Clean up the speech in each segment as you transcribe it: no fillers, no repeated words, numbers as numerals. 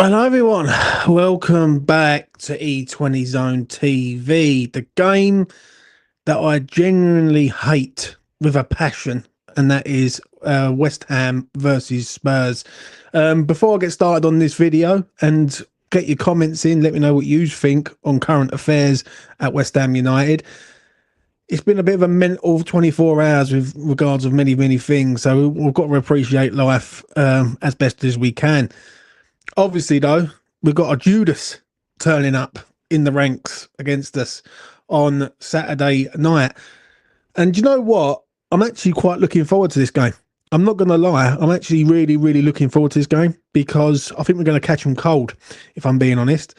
Hello, everyone. Welcome back to E20 Zone TV, the game that I genuinely hate with a passion, and that is West Ham versus Spurs. Before I get started on this video and get your comments in, let me know what you think on current affairs at West Ham United. It's been a bit of a mental 24 hours with regards of many things, so we've got to appreciate life as best as we can. Obviously, though, we've got a Judas turning up in the ranks against us on Saturday night. And you know what? I'm actually quite looking forward to this game. I'm not going to lie. I'm actually really looking forward to this game because I think we're going to catch them cold, if I'm being honest.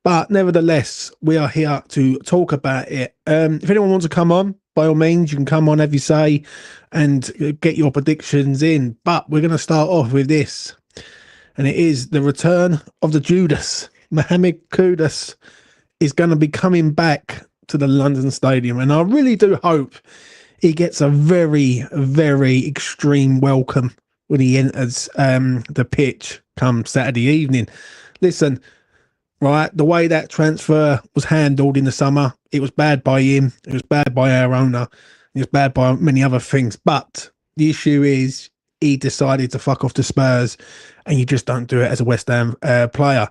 But nevertheless, we are here to talk about it. If anyone wants to come on, by all means, you can come on, have you say, and get your predictions in. But we're going to start off with this. And it is the return of the Judas. Mohamed Kudus is going to be coming back to the London Stadium. And I really do hope he gets a very extreme welcome when he enters the pitch come Saturday evening. Listen, right, the way that transfer was handled in the summer, it was bad by him. It was bad by our owner. It was bad by many other things. But the issue is he decided to fuck off to Spurs, and you just don't do it as a West Ham player.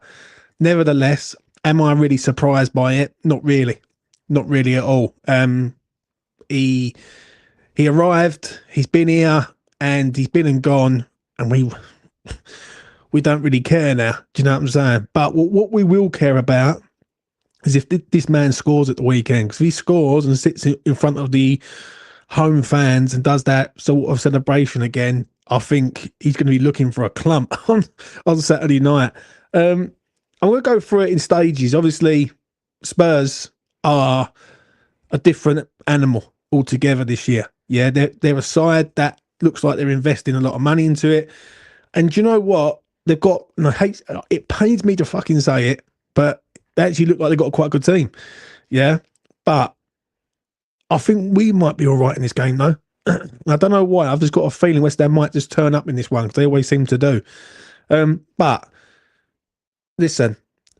Nevertheless, am I really surprised by it? Not really at all. He arrived, he's been here, and he's been and gone, and we don't really care now. Do you know what I'm saying? But what we will care about is if this man scores at the weekend. Because if he scores and sits in front of the home fans and does that sort of celebration again, I think he's going to be looking for a clump on Saturday night. I'm going to go through it in stages. Obviously, Spurs are a different animal altogether this year. Yeah, they're a side that looks like they're investing a lot of money into it. And you know what? They've got, and I hate, it pains me to fucking say it, but they actually look like they've got a quite good team. Yeah, but I think we might be all right in this game, though. I don't know why. I've just got a feeling West Ham might just turn up in this one because they always seem to do. But listen,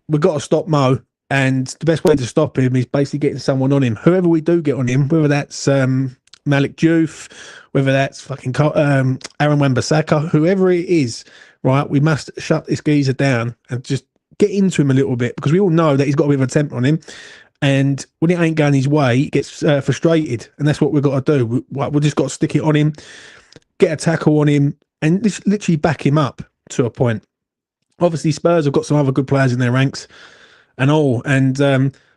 we've got to stop Mo, and the best way to stop him is basically getting someone on him. Whoever we do get on him, whether that's Malik Diouf, whether that's fucking Aaron Wan-Bissaka, whoever it is, right? We must shut this geezer down and just get into him a little bit because we all know that he's got a bit of a temper on him. And when it ain't going his way, he gets frustrated. And that's what we've got to do. We've just got to stick it on him, get a tackle on him, and literally back him up to a point. Obviously, Spurs have got some other good players in their ranks and all. And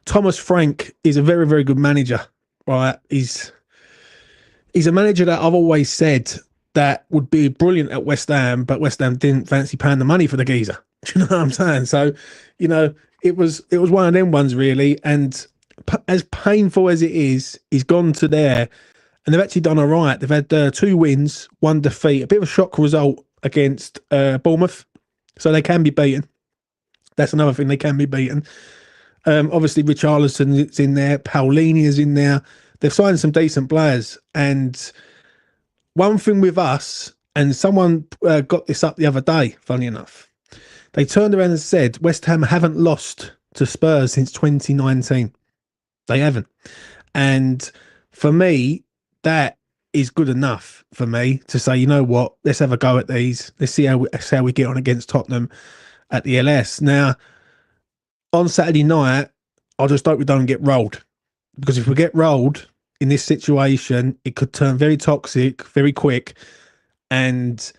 Thomas Frank is a very good manager, right? He's a manager that I've always said that would be brilliant at West Ham, but West Ham didn't fancy paying the money for the geezer. Do you know what I'm saying? So, you know, it was one of them ones really, and as painful as it is, he's gone to there, and they've actually done all right. They've had 2 wins, 1 defeat, a bit of a shock result against Bournemouth, so they can be beaten. That's another thing, they can be beaten. Obviously, Richarlison is in there, Paulini is in there. They've signed some decent players, and one thing with us, and someone got this up the other day, funny enough. They turned around and said West Ham haven't lost to Spurs since 2019. They haven't. And for me, that is good enough for me to say, you know what, let's have a go at these. Let's see how we get on against Tottenham at the LS. Now, on Saturday night, I just hope we don't get rolled. Because if we get rolled in this situation, it could turn very toxic, very quick, and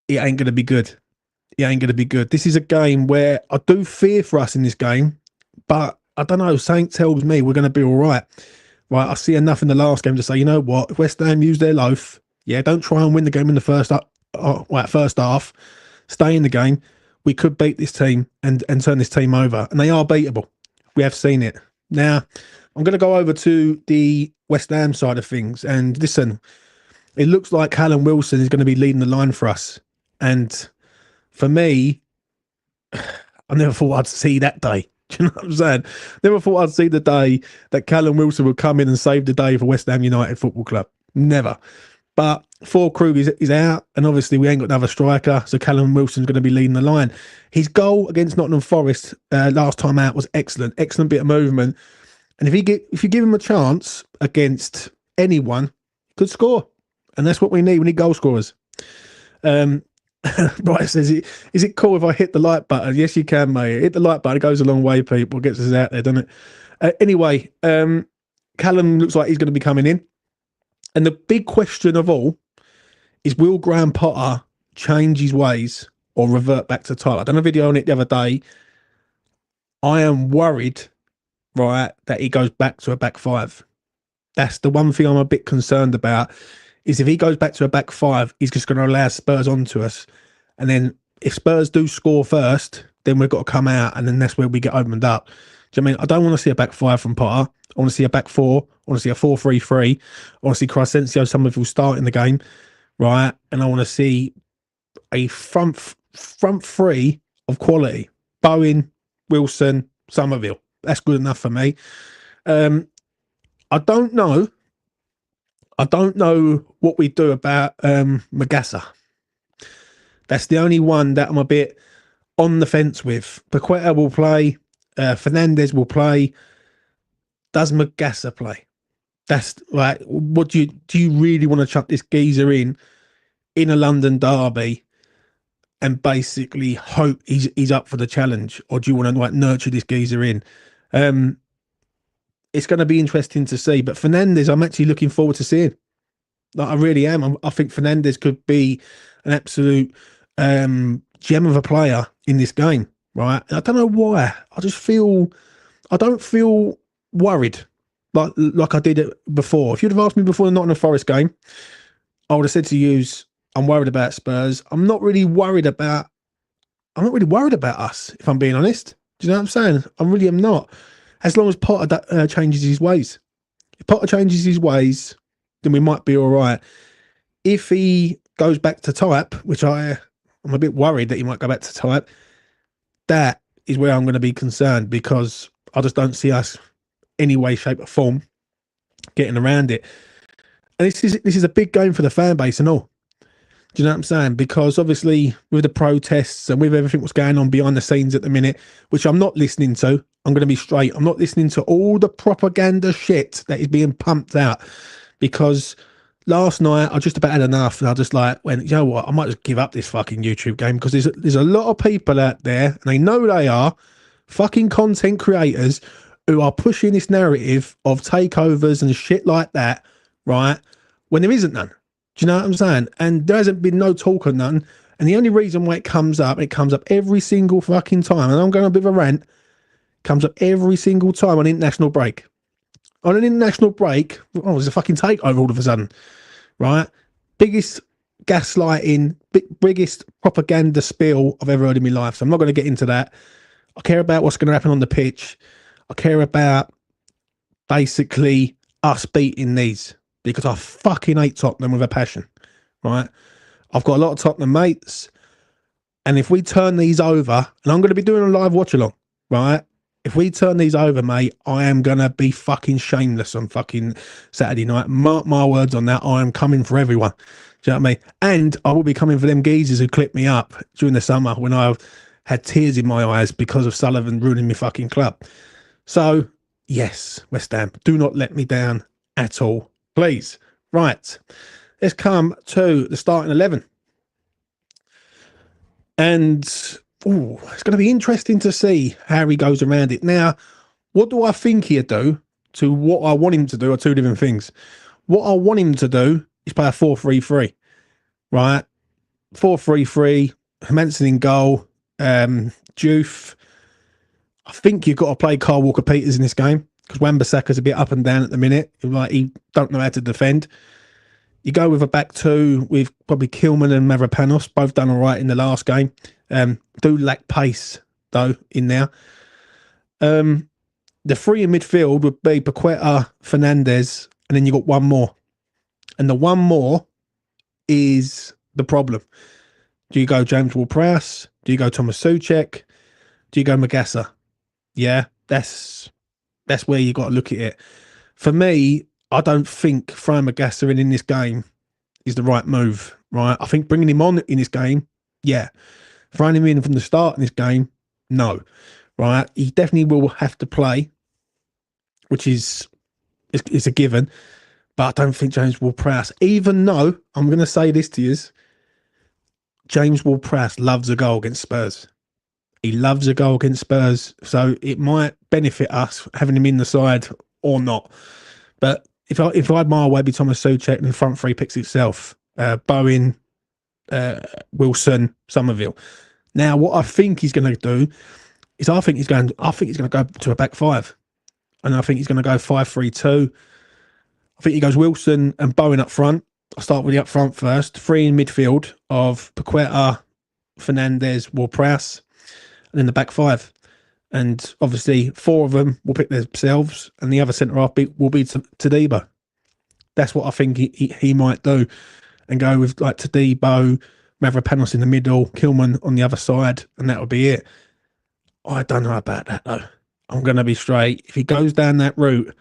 it ain't going to be good. It ain't going to be good. This is a game where I do fear for us in this game, but I don't know. Something tells me we're going to be all right. Right, I see enough in the last game to say, you know what? If West Ham use their loaf, yeah, don't try and win the game in the first half. Stay in the game. We could beat this team and turn this team over, and they are beatable. We have seen it. Now, I'm going to go over to the West Ham side of things, and listen, it looks like Callum Wilson is going to be leading the line for us, and for me, I never thought I'd see that day. Do you know what I'm saying? Never thought I'd see the day that Callum Wilson would come in and save the day for West Ham United Football Club. Never. But Krug is out, and obviously we ain't got another striker, so Callum Wilson's going to be leading the line. His goal against Nottingham Forest last time out was excellent bit of movement. And if you give him a chance against anyone, he could score, and that's what we need. We need goal scorers. Bryce says, "Is it cool if I hit the like button?" Yes, you can, mate. Hit the like button; it goes a long way. People, gets us out there, doesn't it? Anyway, Callum looks like he's going to be coming in. And the big question of all is, will Graham Potter change his ways or revert back to type? I done a video on it the other day. I am worried, right, that he goes back to a back five. That's the one thing I'm a bit concerned about, is if he goes back to a back five, he's just going to allow Spurs onto us. And then if Spurs do score first, then we've got to come out, and then that's where we get opened up. Do you know what I mean? I don't want to see a back five from Potter. I want to see a back four. I want to see a 4-3-3. I want to see Crescencio Somerville start in the game, right? And I want to see a front three of quality. Bowen, Wilson, Somerville. That's good enough for me. I don't know what we do about Magassa. That's the only one that I'm a bit on the fence with. Paqueta will play. Fernandez will play. Does Magassa play? That's right. What do you really want to chuck this geezer in a London derby and basically hope he's up for the challenge, or do you want to like nurture this geezer in? It's going to be interesting to see. But Fernandez, I'm actually looking forward to seeing. Like, I really am. I think Fernandez could be an absolute gem of a player in this game, right? And I don't know why. I don't feel worried like I did it before. If you'd have asked me before the Nottingham Forest game, I would have said to you, I'm worried about Spurs. I'm not really worried about us, if I'm being honest. Do you know what I'm saying? I really am not. As long as Potter changes his ways. If Potter changes his ways, then we might be all right. If he goes back to type, which I'm a bit worried that he might go back to type, that is where I'm going to be concerned, because I just don't see us any way, shape or form getting around it. And this is a big game for the fan base and all. Do you know what I'm saying? Because obviously with the protests and with everything what's going on behind the scenes at the minute, which I'm not listening to, I'm going to be straight. I'm not listening to all the propaganda shit that is being pumped out, because last night I just about had enough, and I just like went, you know what, I might just give up this fucking YouTube game, because there's a lot of people out there, and they know they are fucking content creators who are pushing this narrative of takeovers and shit like that, right? When there isn't none. Do you know what I'm saying? And there hasn't been no talk of none. And the only reason why it comes up every single fucking time, and I'm going a bit of a rant, comes up every single time on international break. On an international break, oh, there's a fucking takeover all of a sudden, right? Biggest gaslighting, biggest propaganda spill I've ever heard in my life. So I'm not going to get into that. I care about what's going to happen on the pitch. I care about basically us beating these, because I fucking hate Tottenham with a passion, right? I've got a lot of Tottenham mates, and if we turn these over, and I'm going to be doing a live watch along, right? If we turn these over, mate, I am going to be fucking shameless on fucking Saturday night. Mark my words on that. I am coming for everyone. Do you know what I mean? And I will be coming for them geezers who clipped me up during the summer when I had tears in my eyes because of Sullivan ruining my fucking club. So, yes, West Ham, do not let me down at all, please. Right, let's come to the starting 11. And it's going to be interesting to see how he goes around it. Now, what do I think he'll do to what I want him to do are two different things. What I want him to do is play a 4-3-3, right? 4-3-3, Manson in goal, Juve. I think you've got to play Kyle Walker-Peters in this game, because Wan-Bissaka's a bit up and down at the minute. Like, he don't know how to defend. You go with a back two with probably Kilman and Mavropanos, both done all right in the last game. Do lack pace, though, in there. The three in midfield would be Paqueta, Fernandez, and then you got one more. And the one more is the problem. Do you go James Ward-Prowse? Do you go Thomas Souček? Do you go Magassa? Yeah, that's where you got to look at it. For me, I don't think throwing Magassa in this game is the right move, right? I think bringing him on in this game, yeah. Throwing him in from the start in this game, no, right? He definitely will have to play, which is a given. But I don't think James Ward-Prowse, even though I'm going to say this to you, James Ward-Prowse loves a goal against Spurs. He loves a goal against Spurs, so it might benefit us having him in the side or not. But if I had my way, it'd be Thomas Souček and the front three picks itself. Bowen, Wilson, Somerville. Now, what I think he's going to do is I think he's going to go to a back five, and I think he's going to go 5-3-2. I think he goes Wilson and Bowen up front. I'll start with the up front first. 3 in midfield of Paqueta, Fernandez, Ward-Prowse, and then the back 5. And obviously 4 of them will pick themselves, and the other centre half will be Todibo. That's what I think he might do, and go with like Todibo, Mavropanos in the middle, Kilman on the other side, and that would be it. I don't know about that though. I'm going to be straight. If he goes down that route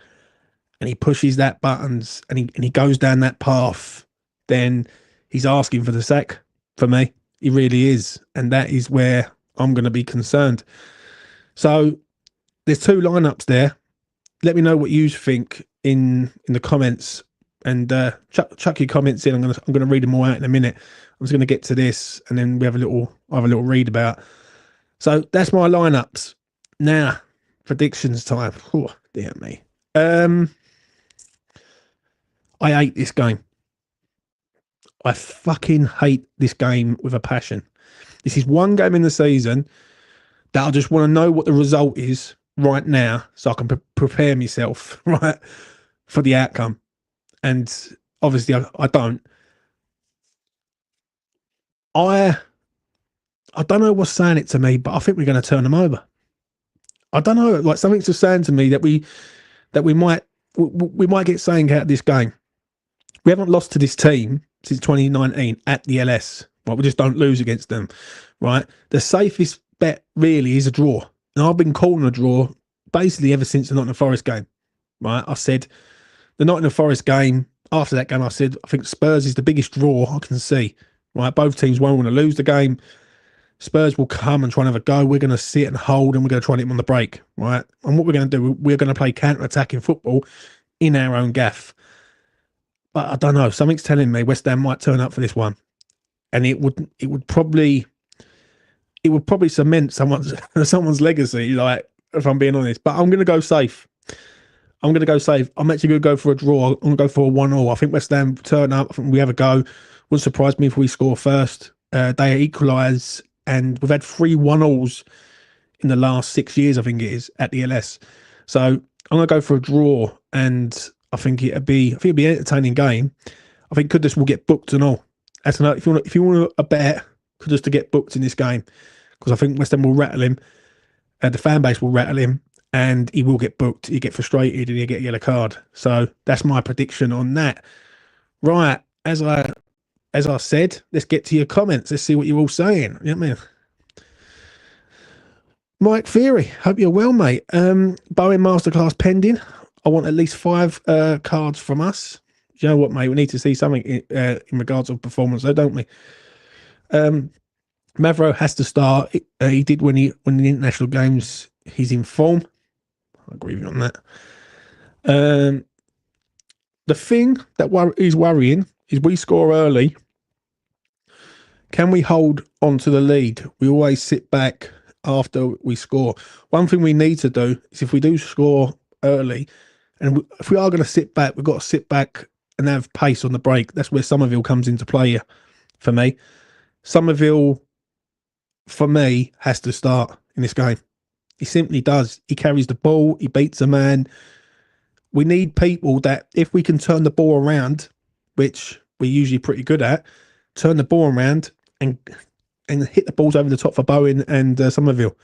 and he pushes that buttons and he goes down that path, then he's asking for the sack for me. He really is. And that is where I'm going to be concerned. So there's 2 lineups there. Let me know what you think in the comments, and chuck your comments in. I'm going to read them all out in a minute. I'm just going to get to this, and then we have a little read about. So that's my lineups. Now, predictions time. Oh, dear me. I hate this game. I fucking hate this game with a passion. This is one game in the season that I just want to know what the result is right now, so I can prepare myself, right, for the outcome. And obviously I don't. I don't know what's saying it to me, but I think we're going to turn them over. I don't know, like something's just saying to me that we might get something out of this game. We haven't lost to this team since 2019 at the LS. Right, we just don't lose against them. Right, the safest bet really is a draw, and I've been calling a draw basically ever since the Nottingham Forest game. Right, I said the Nottingham Forest game. After that game, I said I think Spurs is the biggest draw I can see. Right, both teams won't want to lose the game. Spurs will come and try and have a go. We're going to sit and hold, and we're going to try and hit them on the break. Right, and what we're going to do, we're going to play counter-attacking football in our own gaff. But I don't know. Something's telling me West Ham might turn up for this one, and it would probably cement someone's legacy. Like, if I'm being honest, but I'm going to go safe. I'm actually going to go for a draw. I'm going to go for a 1-1. I think West Ham turn up. I think we have a go. Wouldn't surprise me if we score first. They equalise, and we've had 3 1-0s in the last 6 years. I think it is at the LS. So I'm going to go for a draw, and I think it'd be an entertaining game. I think Kudus will get booked and all. That's another, if you want a bet, Kudus to get booked in this game, because I think West Ham will rattle him. The fan base will rattle him, and he will get booked. He'll get frustrated, and he'll get a yellow card. So that's my prediction on that. Right, as I said, let's get to your comments. Let's see what you're all saying. You know what I mean? Mike Theory, hope you're well, mate. Bowen Masterclass pending. I want at least 5 cards from us. You know what, mate? We need to see something in regards of performance, though, don't we? Mavro has to start. He did when the international games. He's in form. I agree with you on that. The thing that is worrying is we score early. Can we hold on to the lead? We always sit back after we score. One thing we need to do is, if we do score early, and if we are going to sit back, we've got to sit back and have pace on the break. That's where Somerville comes into play here for me. Somerville, for me, has to start in this game. He simply does. He carries the ball. He beats a man. We need people that, if we can turn the ball around, which we're usually pretty good at, turn the ball around and hit the balls over the top for Bowen and Somerville.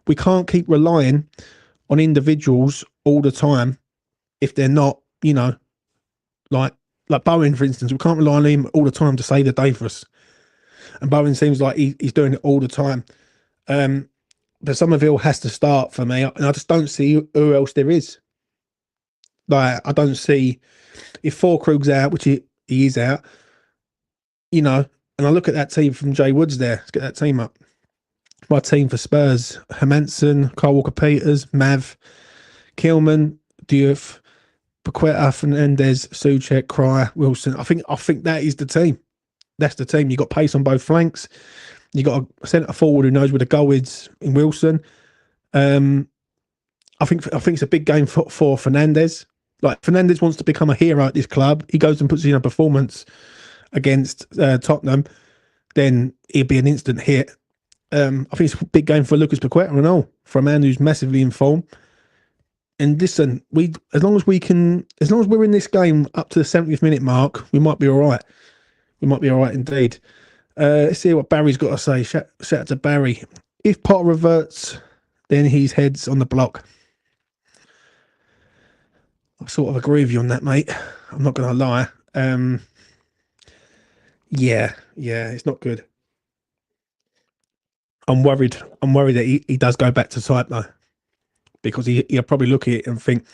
We can't keep relying on individuals all the time if they're not, like Bowen, for instance. We can't rely on him all the time to save the day for us. And Bowen seems like he's doing it all the time. But Somerville has to start for me, and I just don't see who else there is. Like, I don't see, if Fulkrug's out, which he is out, you know, and I look at that team from Jay Woods there. Let's get that team up. My team for Spurs: Hermanson, Kyle Walker-Peters, Mav, Kilman, Diouf, Paqueta, Fernandez, Soucek, Cryer, Wilson. I think that is the team. That's the team. You got pace on both flanks. You got a centre forward who knows where the goal is in Wilson. Um, I think it's a big game for Fernandez. Like, Fernandez wants to become a hero at this club. He goes and puts in a performance against Tottenham, then he'd be an instant hit. I think it's a big game for Lucas Paqueta and all, for a man who's massively in form. And listen, as long as we're in this game up to the 70th minute mark, we might be all right. We might be all right indeed. Let's see what Barry's got to say. Shout out to Barry. If Potter reverts, then his head's on the block. I sort of agree with you on that, mate. I'm not going to lie. Yeah, it's not good. I'm worried. I'm worried that he does go back to type though, because he'll probably look at it and think,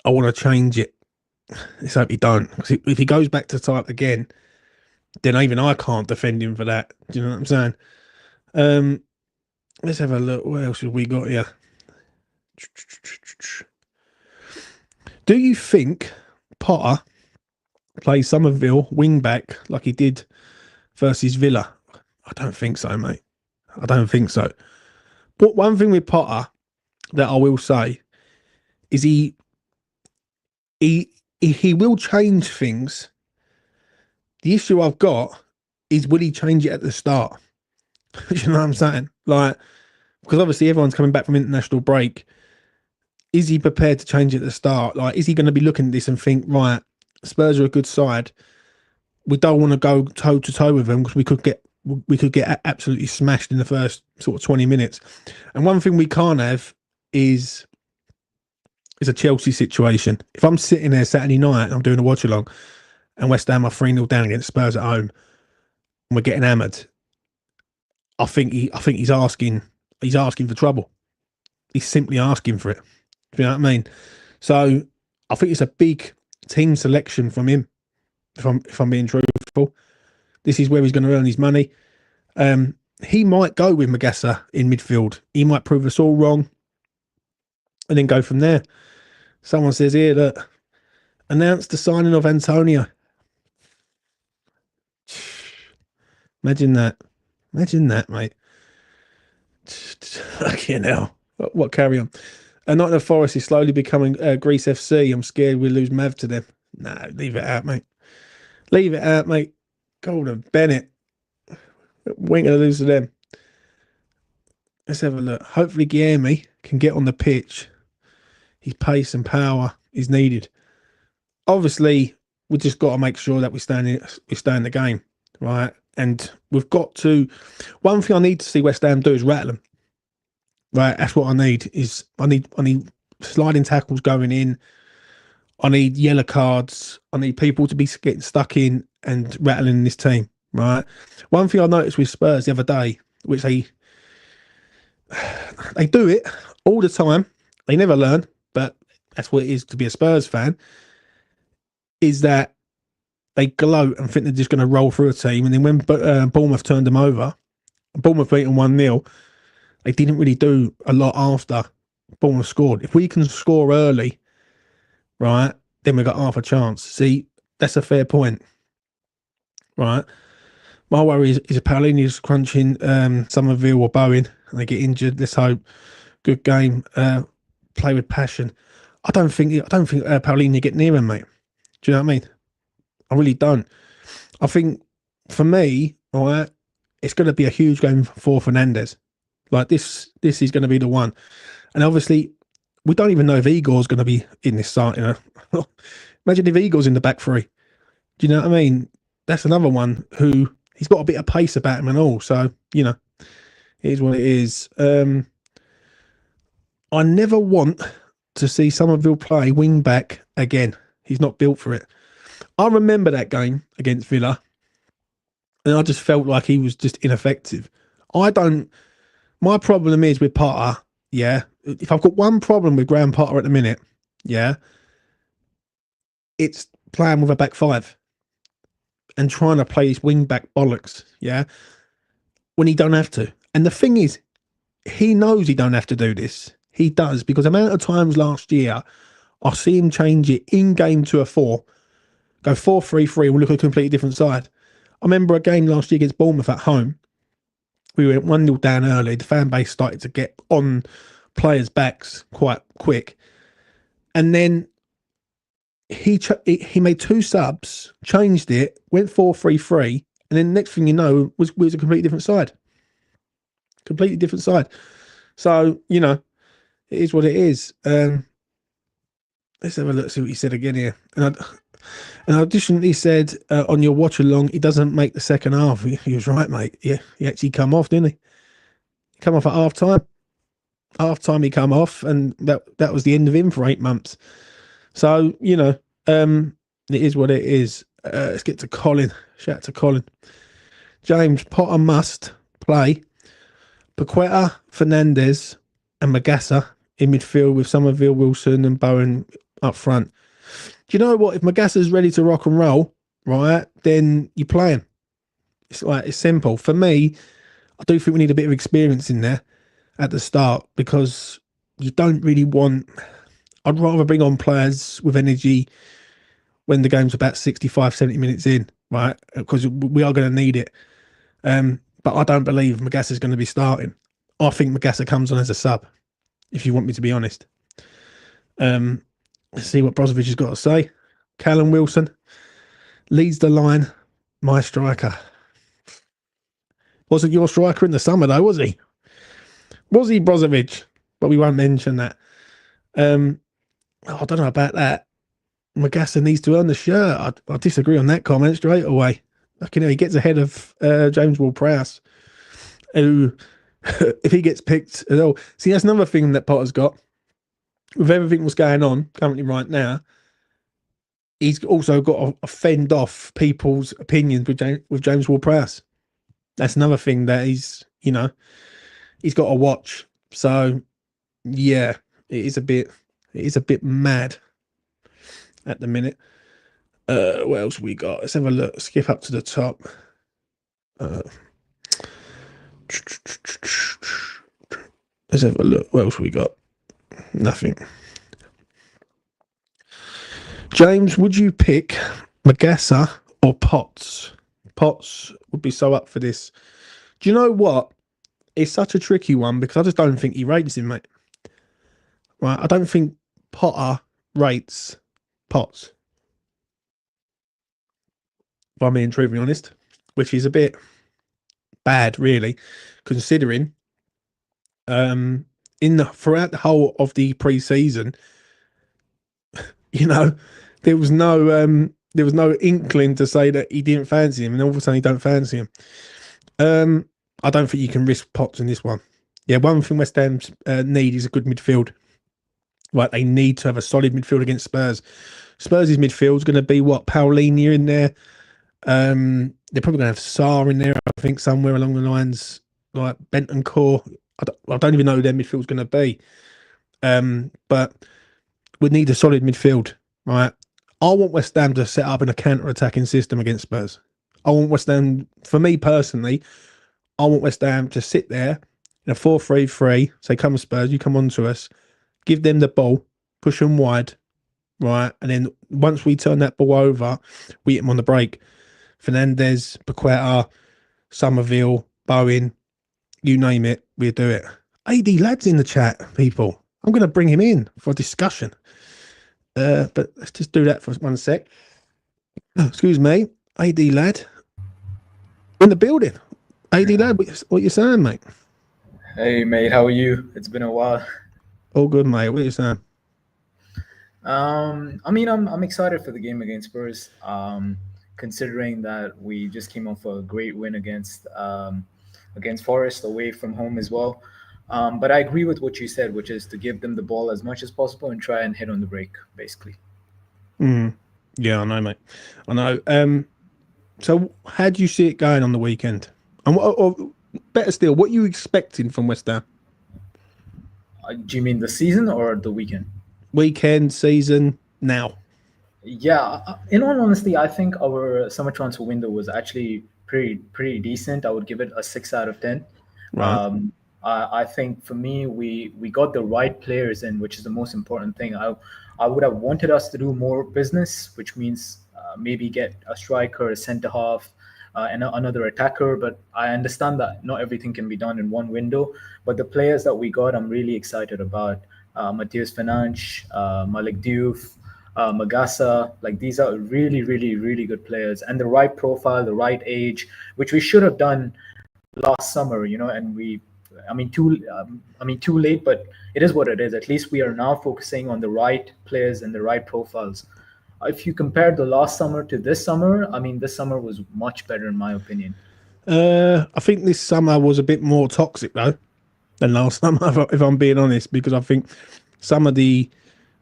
I want to change it. Let's hope he don't. Because if he goes back to type again, then even I can't defend him for that. Do you know what I'm saying? Let's have a look. What else have we got here? Do you think Potter plays Somerville wing back like he did versus Villa? I don't think so, mate. I don't think so. But one thing with Potter that I will say is he will change things. The issue I've got is, will he change it at the start? You know what I'm saying? Like, because obviously everyone's coming back from international break. Is he prepared to change it at the start? Like, is he going to be looking at this and think, right, Spurs are a good side. We don't want to go toe to toe with them because we could get absolutely smashed in the first sort of 20 minutes. And one thing we can't have is a Chelsea situation. If I'm sitting there Saturday night and I'm doing a watch along and West Ham are 3-0 down against Spurs at home and we're getting hammered, I think he's asking for trouble. He's simply asking for it. Do you know what I mean? So I think it's a big team selection from him. If I'm being truthful, this is where he's going to earn his money. He might go with Magassa in midfield. He might prove us all wrong, and then go from there. Someone says here that announced the signing of Antonio. Imagine that, mate. Fucking hell. What carry on? And Nottingham Forest is slowly becoming Greece FC. I'm scared we lose Mav to them. Nah, leave it out, mate. Leave it out, mate. Golden Bennett. We ain't going to lose to them. Let's have a look. Hopefully Guilherme can get on the pitch. His pace and power is needed. Obviously, we just got to make sure that we stay in the game, right? And we've got to. One thing I need to see West Ham do is rattle them. Right, that's what I need. I need sliding tackles going in. I need yellow cards. I need people to be getting stuck in and rattling this team. Right. One thing I noticed with Spurs the other day, which they do it all the time. They never learn, but that's what it is to be a Spurs fan. Is that they gloat and think they're just going to roll through a team, and then when Bournemouth turned them over, Bournemouth beat them 1-0. They didn't really do a lot after Bournemouth scored. If we can score early, right, then we've got half a chance. See, that's a fair point, right? My worry is if Paolini's crunching Somerville or Bowen and they get injured, let's hope. Good game. Play with passion. I don't think Paolini get near him, mate. Do you know what I mean? I really don't. I think for me, all right, it's going to be a huge game for Fernandez. Like, this is going to be the one. And obviously, we don't even know if Igor's going to be in this side. You know, imagine if Igor's in the back three. Do you know what I mean? That's another one who he's got a bit of pace about him and all. So, you know, it is what it is. I never want to see Somerville play wing back again. He's not built for it. I remember that game against Villa, and I just felt like he was just ineffective. My problem is with Potter, yeah. If I've got one problem with Graham Potter at the minute, yeah, it's playing with a back five. and trying to play his wing back bollocks, yeah, when he don't have to. And the thing is, he knows he don't have to do this. He does, because the amount of times last year I see him change it in game to a 4, go 4-3-3, we'll look at a completely different side. I remember a game last year against Bournemouth at home. We went 1-0 down early. The fan base started to get on players' backs quite quick. And then he made 2 subs, changed it, went 4-3-3, and then next thing you know, was a completely different side. Completely different side. So, you know, it is what it is. Let's have a look, see what he said again here. And additionally said on your watch along, he doesn't make the second half. He was right, mate. Yeah, he actually come off, didn't he? He come off at half time. Half time he come off, and that was the end of him for 8 months. So, you know, it is what it is. Let's get to Colin. Shout out to Colin. James, Potter must play Paqueta, Fernandes and Magassa in midfield with Somerville, Wilson and Bowen up front. Do you know what? If Magassa's ready to rock and roll, right, then you play him. It's simple. For me, I do think we need a bit of experience in there at the start, because you don't really want... I'd rather bring on players with energy when the game's about 65, 70 minutes in, right? Because we are going to need it. But I don't believe Magassa's going to be starting. I think Magassa comes on as a sub, if you want me to be honest. Let's see what Brozovic has got to say. Callum Wilson leads the line. My striker. Wasn't your striker in the summer though, was he? Was he, Brozovic? But we won't mention that. I don't know about that. Magassa needs to earn the shirt. I disagree on that comment straight away. You know, he gets ahead of James Ward-Prowse, who, if he gets picked at all... See, that's another thing that Potter's got. With everything that's going on currently right now, he's also got to fend off people's opinions with James Ward-Prowse. That's another thing that he's got to watch. So, yeah, it is a bit mad at the minute. What else we got? Let's have a look. Skip up to the top. Let's have a look. What else we got? Nothing. James, would you pick Magassa or Potts? Potts would be so up for this. Do you know what? It's such a tricky one, because I just don't think he rates him, mate. Right? I don't think Potter rates Potts. If I'm being truthfully honest, which is a bit bad, really, considering throughout the whole of the pre-season, you know, there was no inkling to say that he didn't fancy him, and all of a sudden he don't fancy him. I don't think you can risk Potts in this one. Yeah, one thing West Ham need is a good midfield. Right, they need to have a solid midfield against Spurs. Spurs' midfield is going to be what? Paulinho in there. They're probably going to have Sarr in there, I think, somewhere along the lines, like Bentancur. I don't even know who their midfield's going to be. But we need a solid midfield, right? I want West Ham to set up in a counter-attacking system against Spurs. I want West Ham, for me personally, I want West Ham to sit there in a 4-3-3, say, come Spurs, you come on to us, give them the ball, push them wide, right? And then once we turn that ball over, we hit them on the break. Fernandes, Paqueta, Somerville, Bowen, you name it, we'll do it. AD Lad's in the chat, people. I'm going to bring him in for a discussion. But let's just do that for 1 sec. Oh, excuse me, AD Lad in the building. AD Lad, what you saying, mate? Hey, mate, how are you? It's been a while. All good, mate. What are you saying? I mean, I'm excited for the game against Spurs. Considering that we just came off a great win against Forest away from home as well. But I agree with what you said, which is to give them the ball as much as possible and try and hit on the break, basically. Yeah, I know, mate. I know. So how do you see it going on the weekend? And or better still, what are you expecting from West Ham? Do you mean the season or the weekend? Weekend, season, now. Yeah, in all honesty, I think our summer transfer window was actually pretty decent. I would give it a 6 out of 10. Right. Um, I think for me, we got the right players in, which is the most important thing. I would have wanted us to do more business, which means maybe get a striker, a centre half, and another attacker. But I understand that not everything can be done in one window. But the players that we got, I'm really excited about. Matheus Fernandes, Malik Diouf, Magasa. Like these are really, really, really good players, and the right profile, the right age, which we should have done last summer. And I mean, too late, but it is what it is. At least we are now focusing on the right players and the right profiles. If you compare the last summer to this summer, I mean, this summer was much better in my opinion. I think this summer was a bit more toxic though than last summer, if I'm being honest, because I think some of the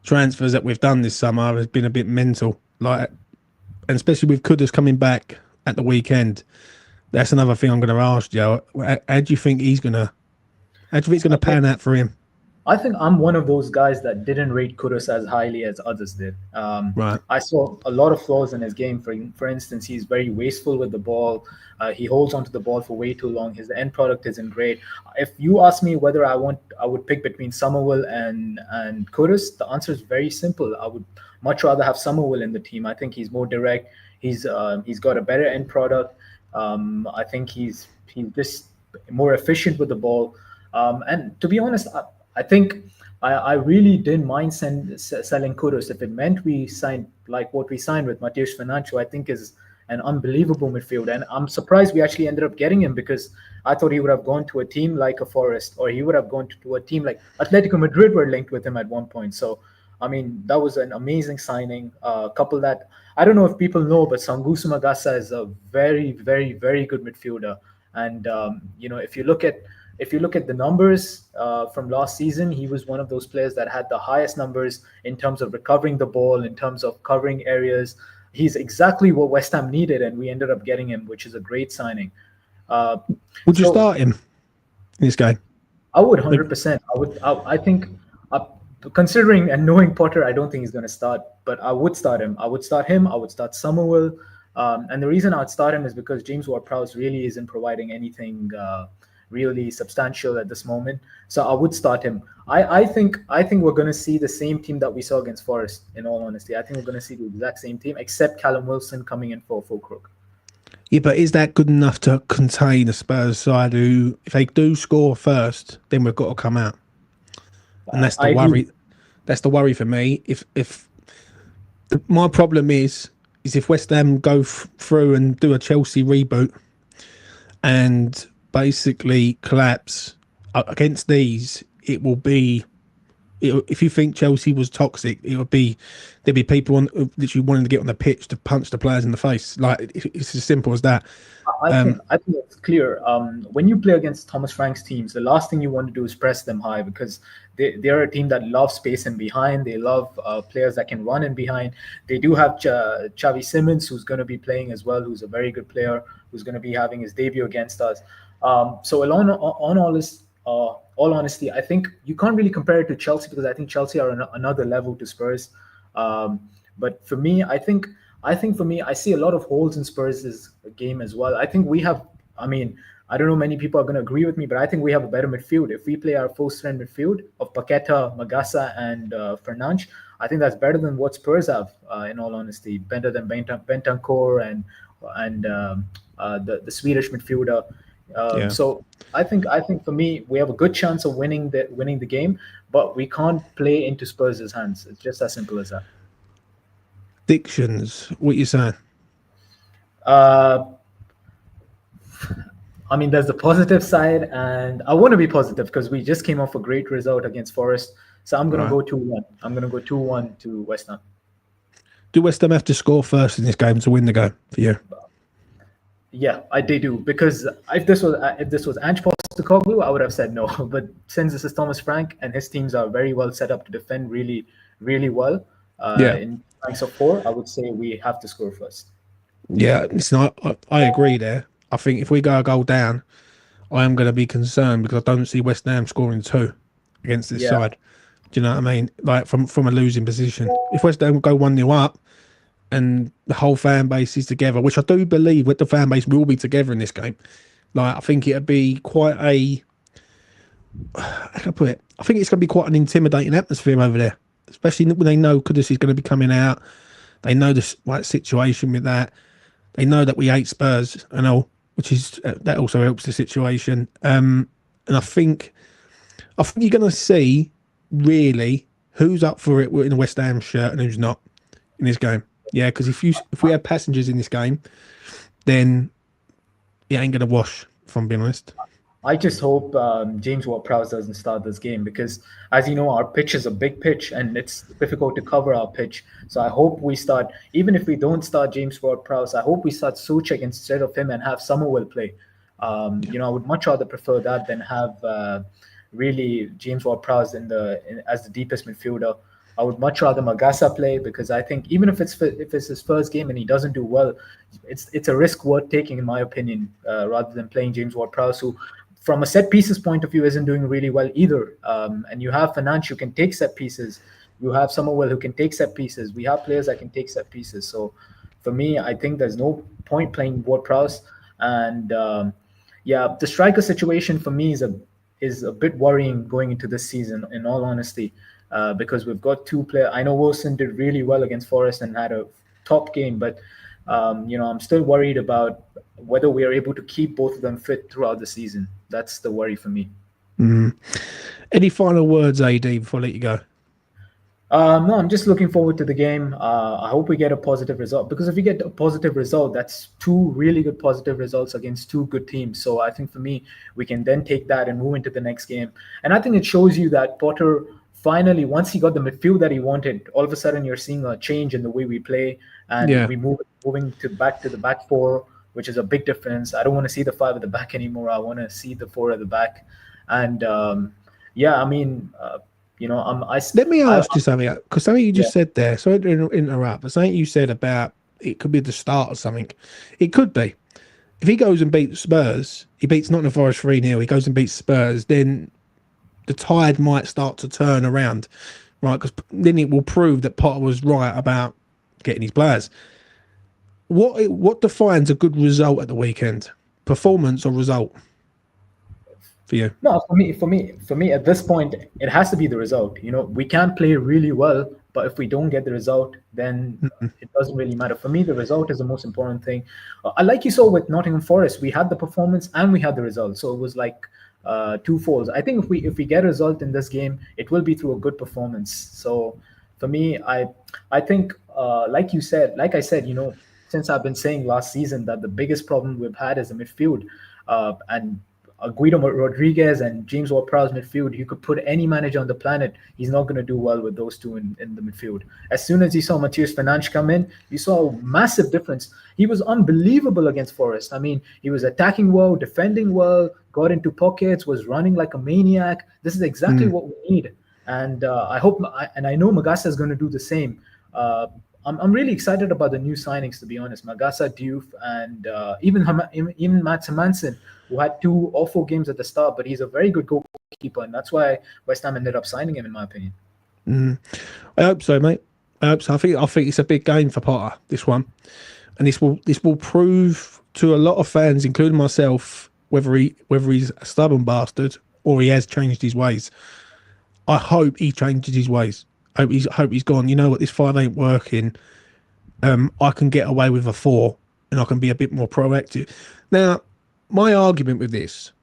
transfers that we've done this summer has been a bit mental. Like, and especially with Kudus coming back at the weekend, that's another thing I'm going to ask you. How do you think he's going to? How do you think it's going to pan out for him? I think I'm one of those guys that didn't rate Kudus as highly as others did. Right. I saw a lot of flaws in his game. For instance, he's very wasteful with the ball. He holds onto the ball for way too long. His end product isn't great. If you ask me whether I would pick between Somerville and Kudus, the answer is very simple. I would much rather have Somerville in the team. I think he's more direct. He's got a better end product. I think he's just more efficient with the ball. And to be honest, I think I really didn't mind selling Kudus if it meant we signed like what we signed with Matheus Fernandes, who I think is an unbelievable midfielder. And I'm surprised we actually ended up getting him because I thought he would have gone to a team like a Forest, or he would have gone to a team like Atletico Madrid were linked with him at one point. So, I mean, that was an amazing signing. Couple that I don't know if people know, but Sangusu Magasa is a very, very, very good midfielder. And if you look at the numbers from last season, he was one of those players that had the highest numbers in terms of recovering the ball, in terms of covering areas. He's exactly what West Ham needed, and we ended up getting him, which is a great signing. Uh, Would you so start him in this game? I would Like, 100%. I think, uh, considering and knowing Potter, I don't think he's going to start, but I would start him. I would start him. I would start Somerville. And the reason I'd start him is because James Ward-Prowse really isn't providing anything really substantial at this moment. So I would start him. I think we're going to see the same team that we saw against Forest. In all honesty, I think we're going to see the exact same team, except Callum Wilson coming in for Fulcrook. yeah, but is that good enough to contain a Spurs side who, if they do score first, then we've got to come out, and that's the I agree. worry. That's the worry for me. If my problem is if West Ham go through and do a Chelsea reboot and basically collapse against these, it will be. If you think Chelsea was toxic, it would be there'd be people literally wanting to get on the pitch to punch the players in the face. Like it's as simple as that. I think it's clear. When you play against Thomas Frank's teams, the last thing you want to do is press them high because they're a team that loves space in behind. They love players that can run in behind. They do have Xavi Simons, who's going to be playing as well, who's a very good player, who's going to be having his debut against us. So on all honesty, I think you can't really compare it to Chelsea because I think Chelsea are another level to Spurs. Um, but for me, I think for me, I see a lot of holes in Spurs' game as well. I think we have. I mean, I don't know many people are going to agree with me, but I think we have a better midfield. If we play our full strength midfield of Paqueta, Magasa, and Fernandes, I think that's better than what Spurs have. In all honesty, better than Bentancur and the Swedish midfielder. Yeah, So I think for me, we have a good chance of winning the game, but we can't play into Spurs' hands. It's just as simple as that. predictions. What you saying? Uh, I mean, there's the positive side, and I want to be positive because we just came off a great result against Forest. So I'm gonna Right. go 2-1. I'm gonna go 2-1 to West Ham. Do West Ham have to score first in this game to win the game for you? Yeah, they do because if this was Ange Postecoglou, I would have said no. But since this is Thomas Frank and his teams are very well set up to defend really, really well Yeah, in ranks of four, I would say we have to score first. yeah. Listen, I agree there. I think if we go a goal down, I am going to be concerned because I don't see West Ham scoring two against this Yeah, side. Do you know what I mean? Like from a losing position. If West Ham go 1-0 up, and the whole fan base is together, which I do believe that the fan base will be together in this game. Like, I think it'd be quite a, how can I put it? I think it's going to be quite an intimidating atmosphere over there, especially when they know Kudus is going to be coming out. They know the like situation with that. They know that we hate Spurs and all, which is that also helps the situation. And I think you're going to see really who's up for it in a West Ham shirt and who's not in this game. Yeah, because if we have passengers in this game, then it ain't going to wash. If I'm being honest. I just hope James Ward-Prowse doesn't start this game because, as you know, our pitch is a big pitch and it's difficult to cover our pitch. So I hope we start, even if we don't start James Ward-Prowse, I hope we start Soucek instead of him and have Summerville play. I would much rather prefer that than have really James Ward-Prowse as the deepest midfielder. I would much rather Magasa play because I think even if it's his first game and he doesn't do well, it's a risk worth taking in my opinion, rather than playing James Ward-Prowse, who from a set pieces point of view isn't doing really well either. And you have Finance who can take set pieces. You have Summerwell who can take set pieces. We have players that can take set pieces. So for me, I think there's no point playing Ward-Prowse. And the striker situation for me is a bit worrying going into this season, in all honesty, because we've got two players. I know Wilson did really well against Forest and had a top game, but I'm still worried about whether we are able to keep both of them fit throughout the season. That's the worry for me. Any final words, AD, before I let you go? No, I'm just looking forward to the game. I hope we get a positive result, because if we get a positive result, that's two really good positive results against two good teams. So I think for me, we can then take that and move into the next game. And I think it shows you that Potter finally, once he got the midfield that he wanted, all of a sudden you're seeing a change in the way we play, and moving back to the back four, which is a big difference. I don't want to see the five at the back anymore. I want to see the four at the back. And let me ask you something, because something you just said there, sorry to interrupt, but something you said about it could be the start of something. It could be. If he goes and beats Spurs, he beats Nottingham Forest 3-0, he goes and beats Spurs, then the tide might start to turn around, right? Because then it will prove that Potter was right about getting his players. What defines a good result at the weekend? Performance or result? For you? No, for me, at this point, it has to be the result. We can play really well, but if we don't get the result, then it doesn't really matter. For me, the result is the most important thing. Like you saw with Nottingham Forest, we had the performance and we had the result, so it was like two folds. I think if we get a result in this game, it will be through a good performance. So for me, I think like I said, since I've been saying last season that the biggest problem we've had is the midfield, and Guido Rodriguez and James Ward-Prowse midfield, you could put any manager on the planet, he's not going to do well with those two in the midfield. As soon as you saw Matheus Fernandes come in, you saw a massive difference. He was unbelievable against Forest. I mean, he was attacking well, defending well, got into pockets, was running like a maniac. This is exactly what we need. And I know Magasa is going to do the same. I'm really excited about the new signings, to be honest. Magasa, Diouf, and even Mats Manson, who had two awful games at the start, but he's a very good goalkeeper, and that's why West Ham ended up signing him, in my opinion. I hope so, mate. I hope so. I think it's a big game for Potter, this one, and this will prove to a lot of fans, including myself, whether he's a stubborn bastard or he has changed his ways. I hope he changes his ways. I hope he's gone, you know what, this 5 ain't working. I can get away with a 4 and I can be a bit more proactive. Now, my argument with this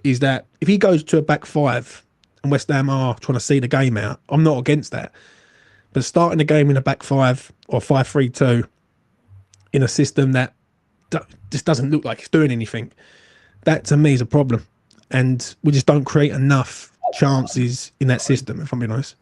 is that if he goes to a back 5 and West Ham are trying to see the game out, I'm not against that. But starting the game in a back 5 or 5-3-2 in a system that just doesn't look like it's doing anything, that to me is a problem. And we just don't create enough chances in that system, if I'm being honest.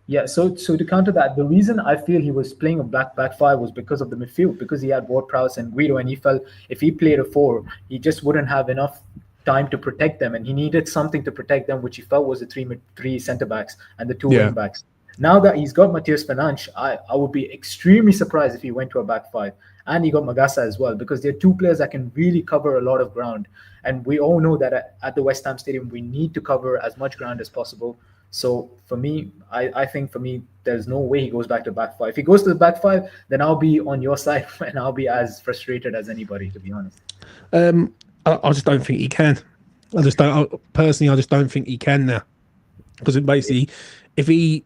Yeah, so to counter that, the reason I feel he was playing a back 5 was because of the midfield, because he had Ward-Prowse and Guido, and he felt if he played a 4, he just wouldn't have enough time to protect them, and he needed something to protect them, which he felt was the three centre backs and the two wing backs. Now that he's got Matheus Fernandes, I would be extremely surprised if he went to a back 5, and he got Magasa as well, because they're two players that can really cover a lot of ground, and we all know that at the West Ham Stadium we need to cover as much ground as possible. So for me, I think for me, there's no way he goes back to back five. If he goes to the back five, then I'll be on your side and I'll be as frustrated as anybody, to be honest. I just don't think he can. I just don't personally. I just don't think he can now because basically, if he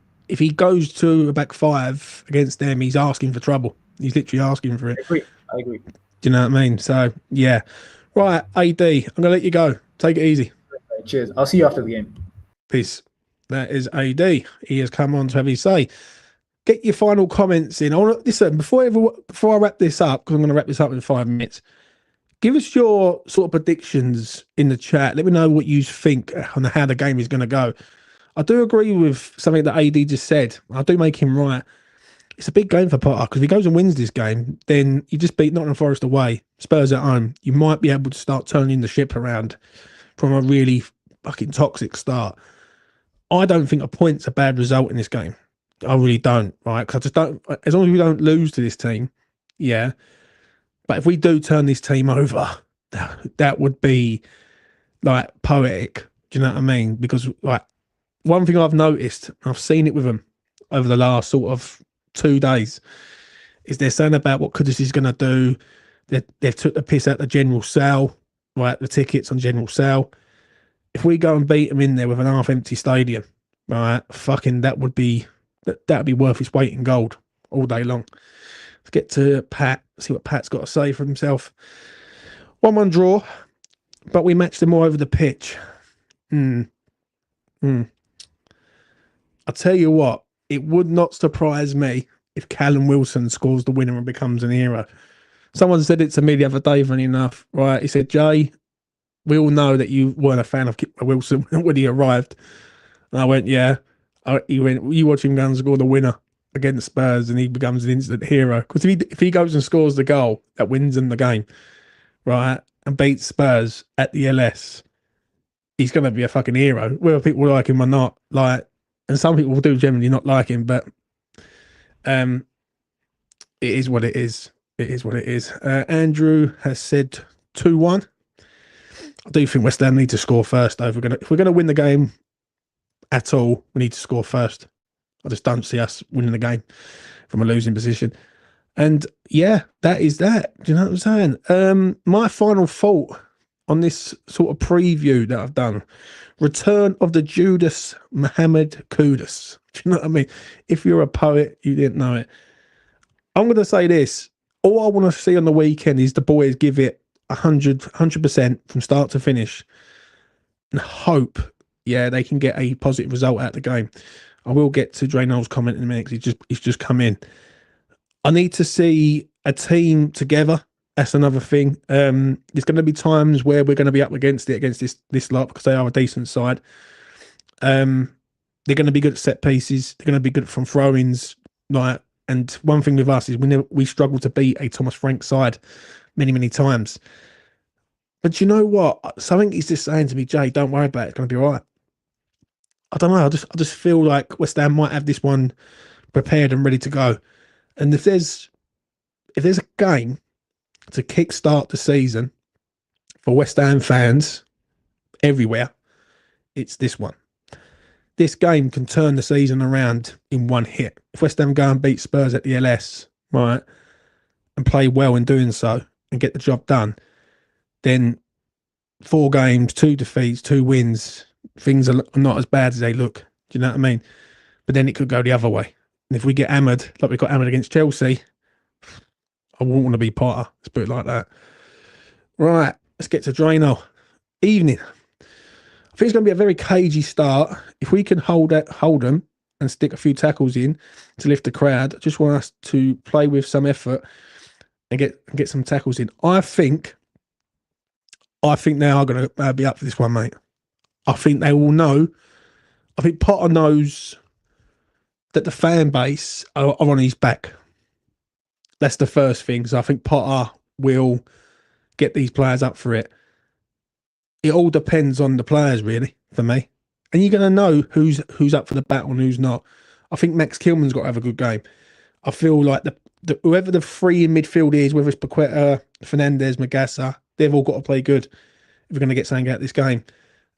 goes to a back five against them, he's asking for trouble. He's literally asking for it. I agree. I agree. Do you know what I mean? So yeah, right. AD, I'm gonna let you go. Take it easy. Right, cheers. I'll see you after the game. Peace. That is AD. He has come on to have his say. Get your final comments in. I want to listen before I wrap this up because I'm going to wrap this up in 5 minutes. Give us your sort of predictions in the chat. Let me know what you think on how the game is going to go. I do agree with something that AD just said. I do make him right. It's a big game for Potter because if he goes and wins this game, then you just beat Nottingham Forest away, Spurs at home. You might be able to start turning the ship around from a really fucking toxic start. I don't think a point's a bad result in this game. I really don't, right? Because I just don't. As long as we don't lose to this team, yeah. But if we do turn this team over, that would be like poetic. Do you know what I mean? Because like one thing I've noticed, I've seen it with them over the last sort of 2 days, is they're saying about what Kudus is going to do. They've took the piss out the general sale, right? The tickets on general sale. If we go and beat them in there with an half-empty stadium, right? Fucking that'd be worth its weight in gold all day long. Let's get to Pat. See what Pat's got to say for himself. 1-1 draw, but we matched them all over the pitch. I'll tell you what, it would not surprise me if Callum Wilson scores the winner and becomes an hero. Someone said it to me the other day, funny enough, right? He said, Jay, we all know that you weren't a fan of Wilson when he arrived. And I went, yeah. He went, you watch him go and score the winner against Spurs and he becomes an instant hero. Because if he goes and scores the goal that wins them the game, right, and beats Spurs at the LS, he's going to be a fucking hero, whether people like him or not. Like, and some people do generally not like him, but it is what it is. It is what it is. Andrew has said 2-1. I do think West Ham need to score first, though. If we're gonna win the game at all, we need to score first. I just don't see us winning the game from a losing position. And yeah, that is that. Do you know what I'm saying? My final thought on this sort of preview that I've done: return of the JUDUS Mohammed Kudus. Do you know what I mean? If you're a poet, you didn't know it. I'm going to say this. All I want to see on the weekend is the boys give it 100% from start to finish and hope, yeah, they can get a positive result out of the game. I will get to Draynell's comment in a minute because he's just come in. I need to see a team together. That's another thing. There's going to be times where we're going to be up against this lot because they are a decent side. They're going to be good at set pieces. They're going to be good from throw-ins. Like, and one thing with us is we struggle to beat a Thomas Frank side many, many times. But you know what? Something is just saying to me, Jay, don't worry about it. It's going to be all right. I don't know. I just feel like West Ham might have this one prepared and ready to go. And if there's a game to kickstart the season for West Ham fans everywhere, it's this one. This game can turn the season around in one hit. If West Ham go and beat Spurs at the LS, right, and play well in doing so and get the job done, then 4 games, 2 defeats, 2 wins, things are not as bad as they look. Do you know what I mean? But then it could go the other way. And if we get hammered, like we got hammered against Chelsea, I wouldn't want to be Potter. Let's put it like that. Right, let's get to Draynell. Evening. I think it's going to be a very cagey start. If we can hold them and stick a few tackles in to lift the crowd, I just want us to play with some effort and get some tackles in. I think they are going to be up for this one, mate. I think they will know. I think Potter knows that the fan base are on his back. That's the first thing. So I think Potter will get these players up for it. It all depends on the players, really, for me. And you're going to know who's up for the battle and who's not. I think Max Kilman's got to have a good game. I feel like whoever the 3 in midfield is, whether it's Paqueta, Fernandez, Magassa, they've all got to play good if we're going to get something out of this game.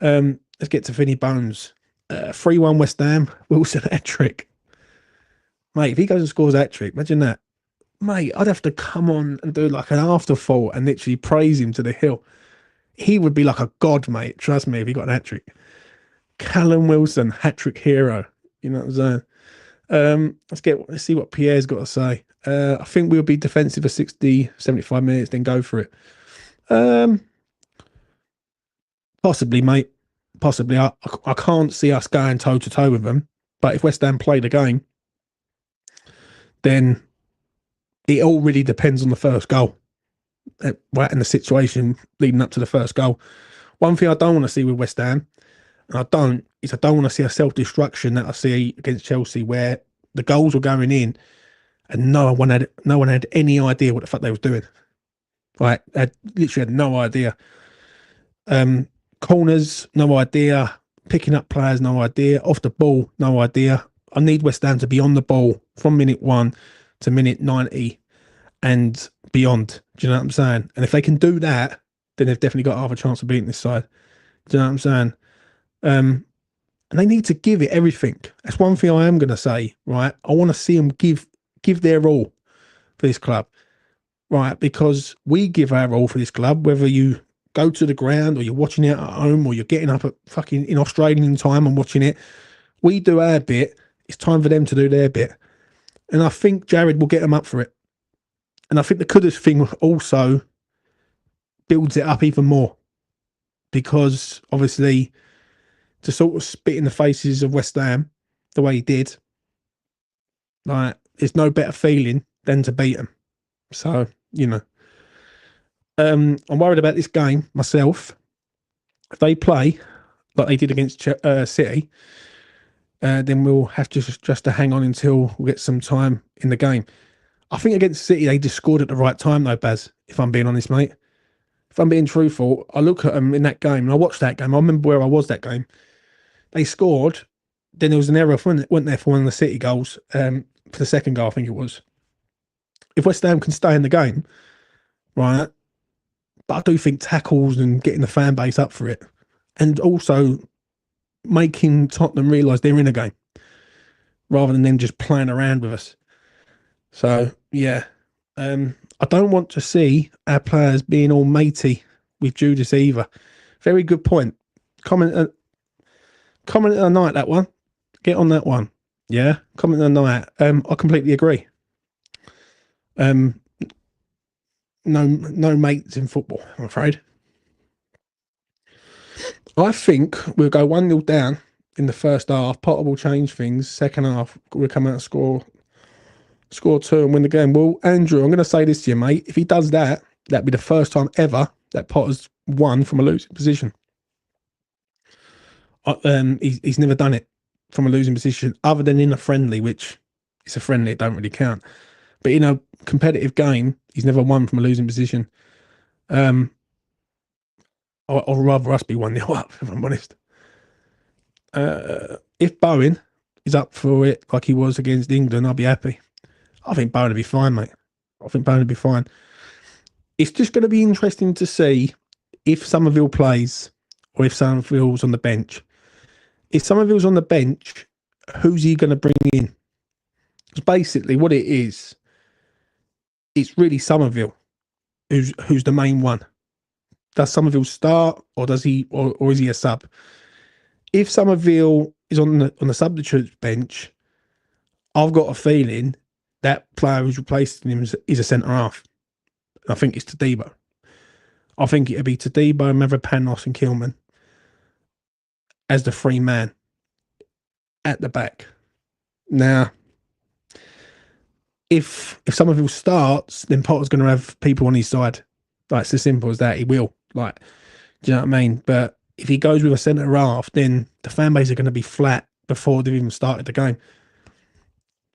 Let's get to Vinny Bones. 3-1 West Ham, Wilson hat trick. Mate, if he goes and scores that trick, imagine that. Mate, I'd have to come on and do like an afterthought and literally praise him to the hill. He would be like a god, mate. Trust me, if he got an hat trick. Callum Wilson, hat trick hero. You know what I'm saying? Let's see what Pierre's got to say. I think we'll be defensive for 60, 75 minutes, then go for it. Possibly, mate. Possibly. I can't see us going toe to toe with them. But if West Ham play the game, then it all really depends on the first goal. Right in the situation leading up to the first goal. One thing I don't want to see with West Ham, and I don't want to see a self-destruction that I see against Chelsea where the goals were going in and no one had any idea what the fuck they was doing. Right, they literally had no idea. Corners, no idea. Picking up players, no idea. Off the ball, no idea. I need West Ham to be on the ball from minute 1 to minute 90 and beyond. Do you know what I'm saying? And if they can do that, then they've definitely got half a chance of beating this side. Do you know what I'm saying? And they need to give it everything. That's one thing I am going to say, right? I want to see them give their all for this club, right? Because we give our all for this club, whether you go to the ground or you're watching it at home or you're getting up at fucking in Australian time and watching it. We do our bit. It's time for them to do their bit. And I think Jared will get them up for it. And I think the Kudus thing also builds it up even more because obviously to sort of spit in the faces of West Ham the way he did, like, there's no better feeling than to beat them. So, you know, I'm worried about this game myself. If they play like they did against City, then we'll have just to hang on until we get some time in the game. I think against City, they just scored at the right time, though, Baz, if I'm being honest, mate. If I'm being truthful, I look at them in that game, and I watched that game. I remember where I was that game. They scored. Then there was an error, wasn't there, for one of the City goals, for the second goal, I think it was. If West Ham can stay in the game, right, but I do think tackles and getting the fan base up for it, and also making Tottenham realise they're in a game, rather than them just playing around with us. So, yeah, I don't want to see our players being all matey with JUDUS either. Very good point. Comment of the night, that one. Get on that one. Yeah, comment of the night. I completely agree. No mates in football, I'm afraid. I think we'll go 1-0 down in the first half. Potter will change things. Second half, we'll come out and score 2 and win the game. Well, Andrew, I'm going to say this to you, mate. If he does that, that'd be the first time ever that Potter's won from a losing position. He's never done it from a losing position, other than in a friendly, which it's a friendly, it don't really count. But in a competitive game, he's never won from a losing position. I'd rather us be 1-0 up, if I'm honest. If Bowen is up for it like he was against England, I'll be happy. I think Bowen will be fine, mate. I think Bowen will be fine. It's just going to be interesting to see if Somerville plays or if Somerville's on the bench. If Somerville's on the bench, who's he going to bring in? Because basically what it is, it's really Somerville who's the main one. Does Somerville start or does he or is he a sub? If Somerville is on the substitute bench, I've got a feeling that player who's replacing him is a centre half. I think it's Todibo. I think it'll be Todibo, Mavropanos and Kilman as the 3 man at the back. Now, if Somerville starts, then Potter's going to have people on his side. Like, it's as simple as that. He will. Like, do you know what I mean? But if he goes with a centre half, then the fan base are going to be flat before they've even started the game.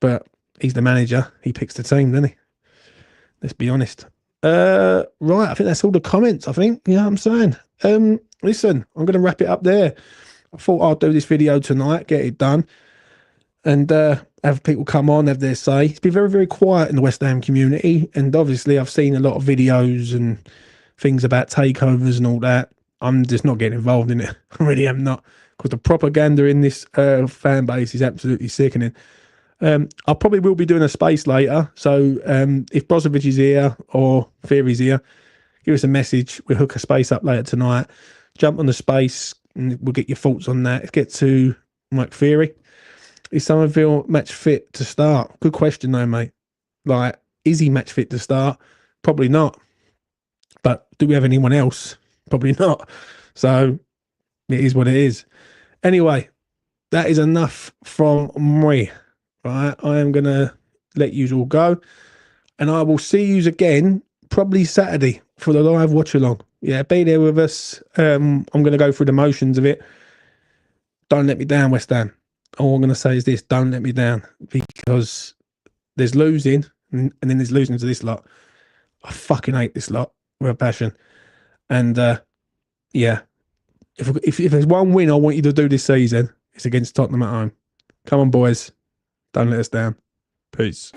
But he's the manager. He picks the team, doesn't he? Let's be honest. Right, I think that's all the comments, I think. You know what I'm saying? Listen, I'm going to wrap it up there. I thought I'd do this video tonight, get it done, and have people come on, have their say. It's been very, very quiet in the West Ham community, and obviously I've seen a lot of videos and things about takeovers and all that. I'm just not getting involved in it. I really am not. because the propaganda in this fan base is absolutely sickening. I probably will be doing a space later. So if Brozovic is here or Theory's here, give us a message. We'll hook a space up later tonight. Jump on the space and we'll get your thoughts on that. Let's get to Mike Theory. Is Somerville match fit to start? Good question though, mate. Like, is he match fit to start? Probably not. But do we have anyone else? Probably not. So it is what it is. Anyway, that is enough from me. Right, I am gonna let you all go, and I will see you again probably Saturday for the live watch along. Yeah, be there with us. I'm gonna go through the motions of it. Don't let me down, West Ham. All I'm gonna say is this: don't let me down, because there's losing, and then there's losing to this lot. I fucking hate this lot with a passion, and yeah. If there's one win I want you to do this season, it's against Tottenham at home. Come on, boys. Don't let us down. Peace.